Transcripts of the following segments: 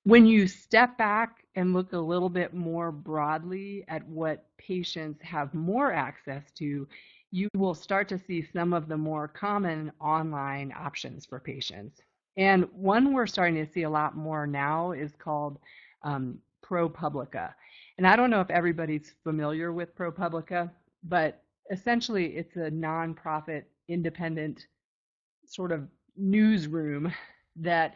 When you step back and look a little bit more broadly at what patients have more access to, you will start to see some of the more common online options for patients. And one we're starting to see a lot more now is called ProPublica. And I don't know if everybody's familiar with ProPublica, but essentially it's a nonprofit, independent sort of newsroom that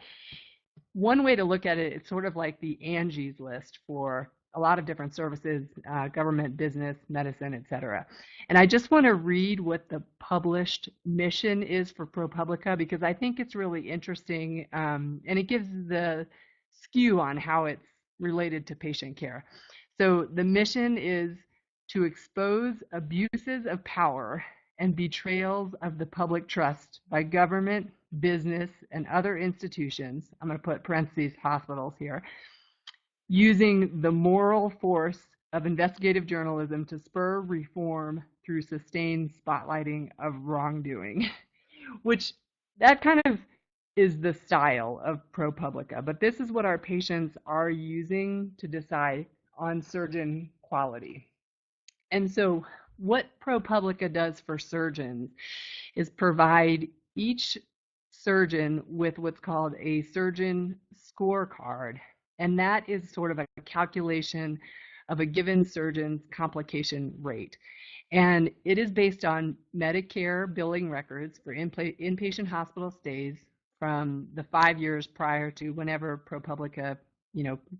one way to look at it, it's sort of like the Angie's list for a lot of different services, government, business, medicine, et cetera. And I just want to read what the published mission is for ProPublica because I think it's really interesting and it gives the skew on how it's related to patient care. So the mission is to expose abuses of power and betrayals of the public trust by government, business, and other institutions, I'm going to put parentheses hospitals here, using the moral force of investigative journalism to spur reform through sustained spotlighting of wrongdoing, which that kind of is the style of ProPublica. But this is what our patients are using to decide on surgeon quality. And so what ProPublica does for surgeons is provide each surgeon with what's called a surgeon scorecard. And that is sort of a calculation of a given surgeon's complication rate. And it is based on Medicare billing records for inpatient hospital stays from the 5 years prior to whenever ProPublica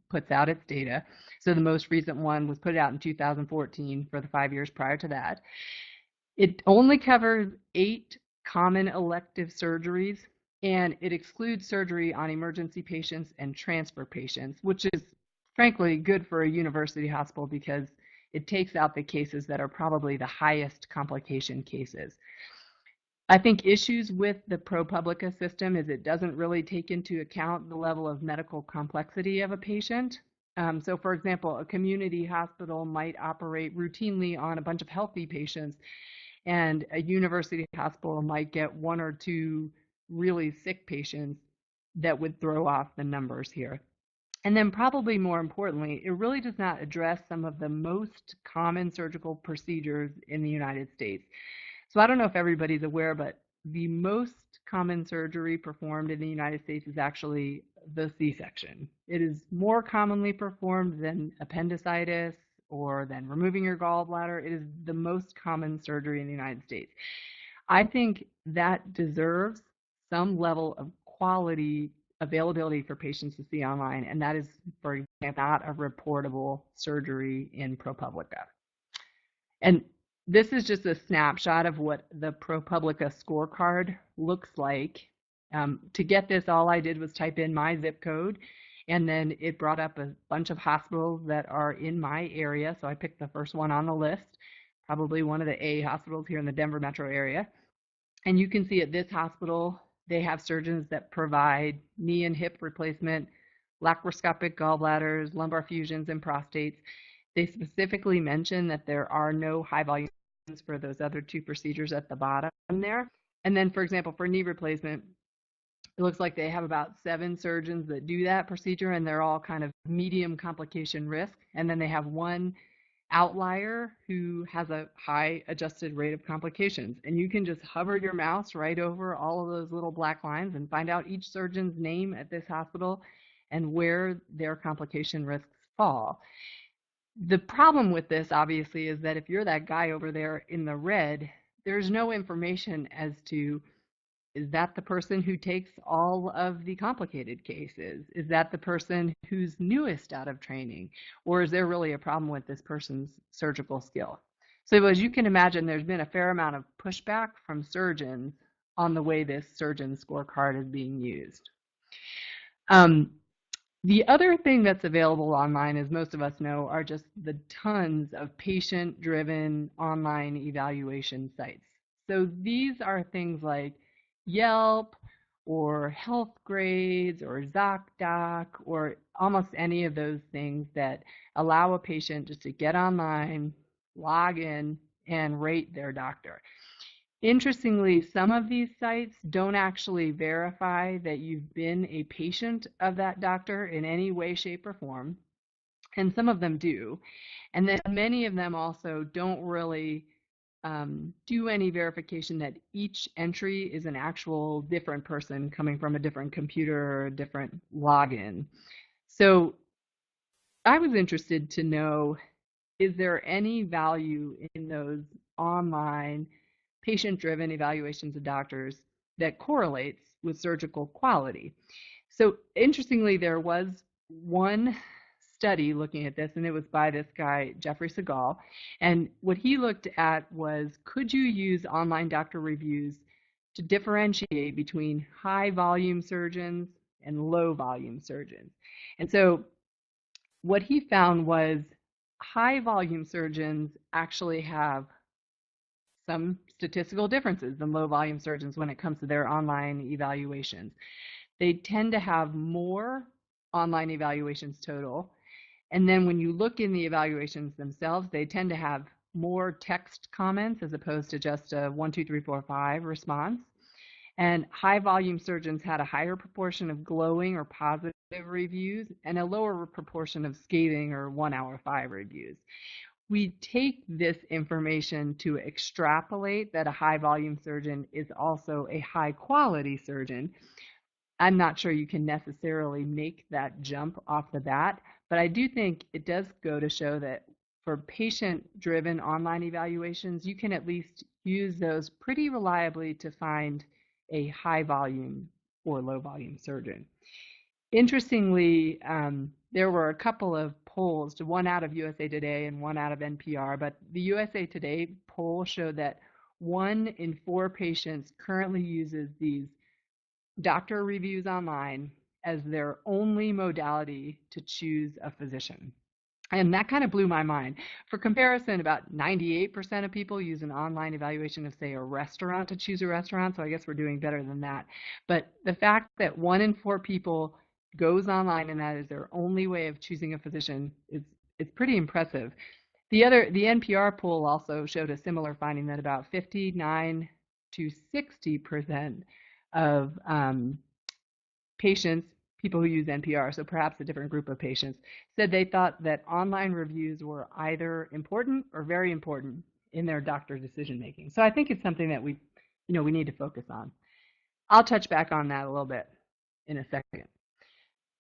puts out its data. So the most recent one was put out in 2014 for the 5 years prior to that. It only covers 8 common elective surgeries, and it excludes surgery on emergency patients and transfer patients, which is frankly good for a university hospital because it takes out the cases that are probably the highest complication cases. I think issues with the ProPublica system is it doesn't really take into account the level of medical complexity of a patient. So for example, a community hospital might operate routinely on a bunch of healthy patients, and a university hospital might get 1 or 2 really sick patients that would throw off the numbers here. And then probably more importantly, it really does not address some of the most common surgical procedures in the United States. So I don't know if everybody's aware, but the most common surgery performed in the United States is actually the C-section. It is more commonly performed than appendicitis or than removing your gallbladder. It is the most common surgery in the United States. I think that deserves some level of quality availability for patients to see online, and that is, for example, not a reportable surgery in ProPublica. And this is just a snapshot of what the ProPublica scorecard looks like. To get this, all I did was type in my zip code, and then it brought up a bunch of hospitals that are in my area. So I picked the first one on the list, probably one of the A hospitals here in the Denver metro area. And you can see at this hospital, they have surgeons that provide knee and hip replacement, laparoscopic gallbladders, lumbar fusions, and prostates. They specifically mention that there are no high volume for those other 2 procedures at the bottom there. And then, for example, for knee replacement, it looks like they have about 7 surgeons that do that procedure, and they're all kind of medium complication risk. And then they have 1 outlier who has a high adjusted rate of complications. And you can just hover your mouse right over all of those little black lines and find out each surgeon's name at this hospital and where their complication risks fall. The problem with this, obviously, is that if you're that guy over there in the red, there's no information as to, is that the person who takes all of the complicated cases? Is that the person who's newest out of training? Or is there really a problem with this person's surgical skill? So as you can imagine, there's been a fair amount of pushback from surgeons on the way this surgeon scorecard is being used. The other thing that's available online, as most of us know, are just the tons of patient-driven online evaluation sites. So these are things like Yelp or Health Grades or ZocDoc or almost any of those things that allow a patient just to get online, log in, and rate their doctor. Interestingly, some of these sites don't actually verify that you've been a patient of that doctor in any way, shape, or form, and some of them do. And then many of them also don't really do any verification that each entry is an actual different person coming from a different computer or a different login. So I was interested to know, is there any value in those online patient-driven evaluations of doctors that correlates with surgical quality? So interestingly, there was one study looking at this, and it was by this guy, Jeffrey Segal. And what he looked at was, could you use online doctor reviews to differentiate between high volume surgeons and low volume surgeons? And so what he found was high volume surgeons actually have some statistical differences than low volume surgeons when it comes to their online evaluations. They tend to have more online evaluations total. And then when you look in the evaluations themselves, they tend to have more text comments as opposed to just a 1, 2, 3, 4, 5 response. And high volume surgeons had a higher proportion of glowing or positive reviews and a lower proportion of scathing or 1 out of 5 reviews. We take this information to extrapolate that a high volume surgeon is also a high quality surgeon. I'm not sure you can necessarily make that jump off the bat, but I do think it does go to show that for patient-driven online evaluations, you can at least use those pretty reliably to find a high volume or low volume surgeon. Interestingly, there were a couple of polls, one out of USA Today and one out of NPR, but the USA Today poll showed that 1 in 4 patients currently uses these doctor reviews online as their only modality to choose a physician. And that kind of blew my mind. For comparison, about 98% of people use an online evaluation of, say, a restaurant to choose a restaurant. So I guess we're doing better than that. But the fact that 1 in 4 people goes online and that is their only way of choosing a physician is pretty impressive. The NPR poll also showed a similar finding that about 59 to 60% of patients, people who use NPR, so perhaps a different group of patients, said they thought that online reviews were either important or very important in their doctor decision making. So I think it's something that we need to focus on. I'll touch back on that a little bit in a second.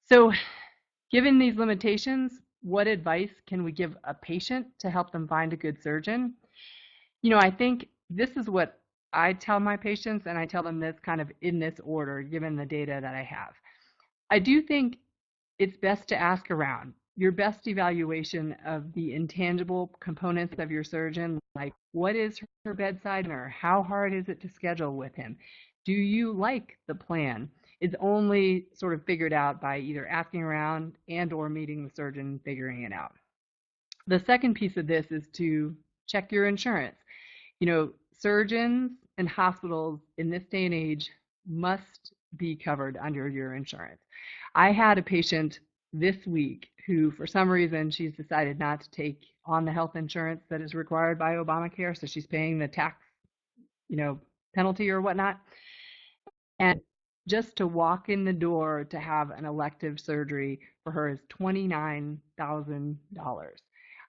So given these limitations, what advice can we give a patient to help them find a good surgeon? I think this is what I tell my patients, and I tell them this kind of in this order, given the data that I have. I do think it's best to ask around. Your best evaluation of the intangible components of your surgeon, like what is her bedside manner? How hard is it to schedule with him? Do you like the plan? Is only sort of figured out by either asking around and or meeting the surgeon and figuring it out. The second piece of this is to check your insurance. Surgeons and hospitals in this day and age must be covered under your insurance. I had a patient this week who, for some reason, she's decided not to take on the health insurance that is required by Obamacare, so she's paying the tax, penalty or whatnot. And just to walk in the door to have an elective surgery for her is $29,000.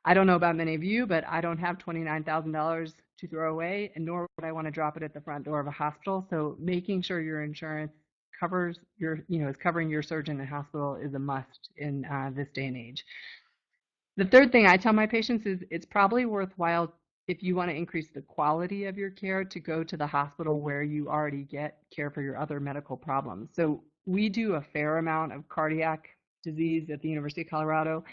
I don't know about many of you, but I don't have $29,000 to throw away, and nor would I want to drop it at the front door of a hospital. So making sure your insurance covers is covering your surgeon and hospital is a must in this day and age. The third thing I tell my patients is it's probably worthwhile, if you want to increase the quality of your care, to go to the hospital where you already get care for your other medical problems. So we do a fair amount of cardiac disease at the University of Colorado.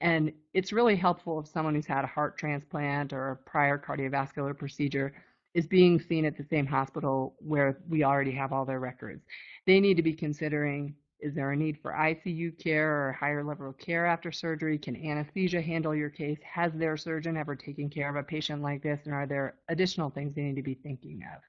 And it's really helpful if someone who's had a heart transplant or a prior cardiovascular procedure is being seen at the same hospital where we already have all their records. They need to be considering, is there a need for ICU care or higher level of care after surgery? Can anesthesia handle your case? Has their surgeon ever taken care of a patient like this? And are there additional things they need to be thinking of?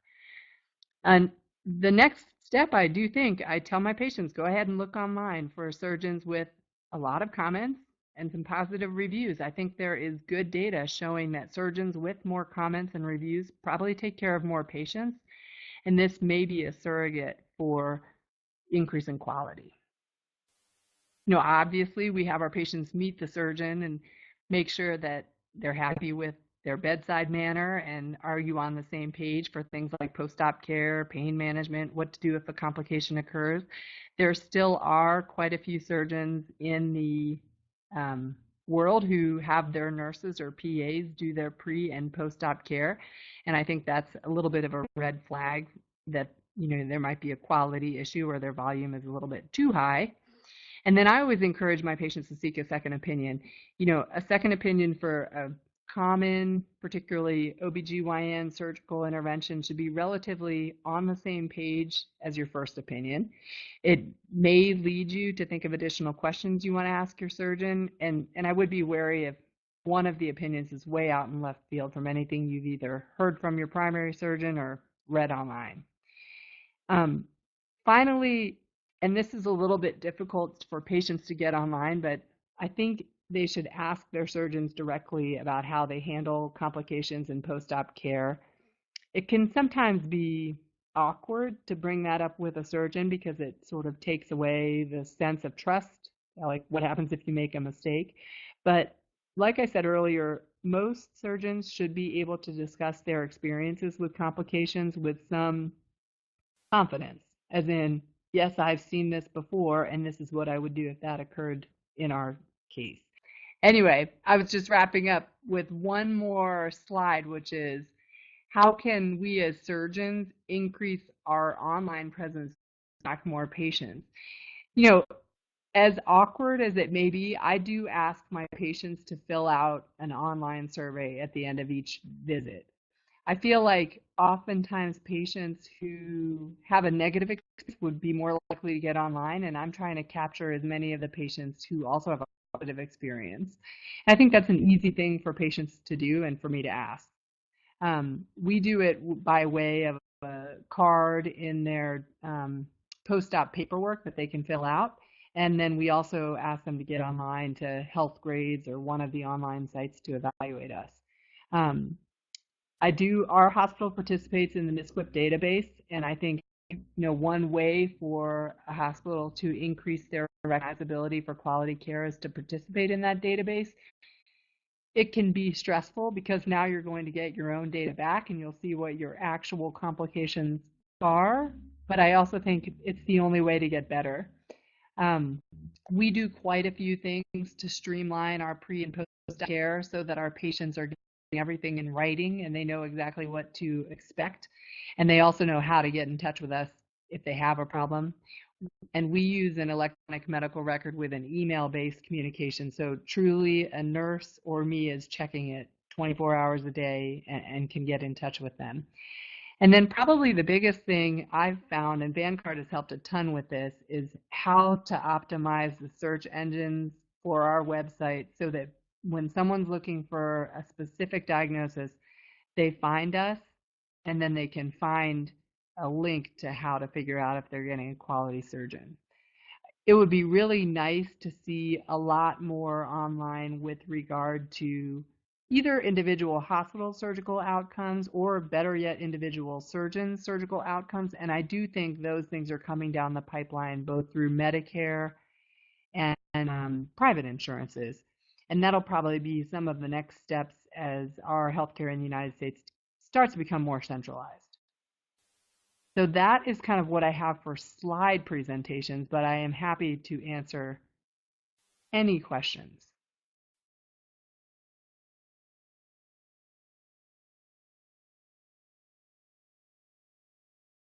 And the next step, I do think, I tell my patients, go ahead and look online for surgeons with a lot of comments and some positive reviews. I think there is good data showing that surgeons with more comments and reviews probably take care of more patients, and this may be a surrogate for increase in quality. Obviously we have our patients meet the surgeon and make sure that they're happy with their bedside manner, and are you on the same page for things like post-op care, pain management, what to do if a complication occurs. There still are quite a few surgeons in the world who have their nurses or PAs do their pre and post-op care, and I think that's a little bit of a red flag that there might be a quality issue or their volume is a little bit too high. And then I always encourage my patients to seek a second opinion. A second opinion for a common, particularly OBGYN surgical intervention, should be relatively on the same page as your first opinion. It may lead you to think of additional questions you want to ask your surgeon, and I would be wary if one of the opinions is way out in left field from anything you've either heard from your primary surgeon or read online. Finally, and this is a little bit difficult for patients to get online, but I think they should ask their surgeons directly about how they handle complications in post-op care. It can sometimes be awkward to bring that up with a surgeon because it sort of takes away the sense of trust, like what happens if you make a mistake. But like I said earlier, most surgeons should be able to discuss their experiences with complications with some confidence, as in, yes, I've seen this before, and this is what I would do if that occurred in our case. Anyway, I was just wrapping up with one more slide, which is how can we as surgeons increase our online presence to attract more patients? As awkward as it may be, I do ask my patients to fill out an online survey at the end of each visit. I feel like oftentimes patients who have a negative experience would be more likely to get online, and I'm trying to capture as many of the patients who also have a positive experience. And I think that's an easy thing for patients to do and for me to ask. We do it by way of a card in their post-op paperwork that they can fill out. And then we also ask them to get online to Health Grades or one of the online sites to evaluate us. Our hospital participates in the NSQIP database, and I think one way for a hospital to increase their recognizability for quality care is to participate in that database. It can be stressful because now you're going to get your own data back and you'll see what your actual complications are, but I also think it's the only way to get better. We do quite a few things to streamline our pre and post care so that our patients are everything in writing and they know exactly what to expect, and they also know how to get in touch with us if they have a problem. And we use an electronic medical record with an email-based communication, so truly a nurse or me is checking it 24 hours a day and can get in touch with them. And then probably the biggest thing I've found, and Vanguard has helped a ton with this, is how to optimize the search engines for our website so that when someone's looking for a specific diagnosis, they find us, and then they can find a link to how to figure out if they're getting a quality surgeon. It would be really nice to see a lot more online with regard to either individual hospital surgical outcomes or, better yet, individual surgeons' surgical outcomes. And I do think those things are coming down the pipeline both through Medicare and private insurances. And that'll probably be some of the next steps as our healthcare in the United States starts to become more centralized. So that is kind of what I have for slide presentations, but I am happy to answer any questions.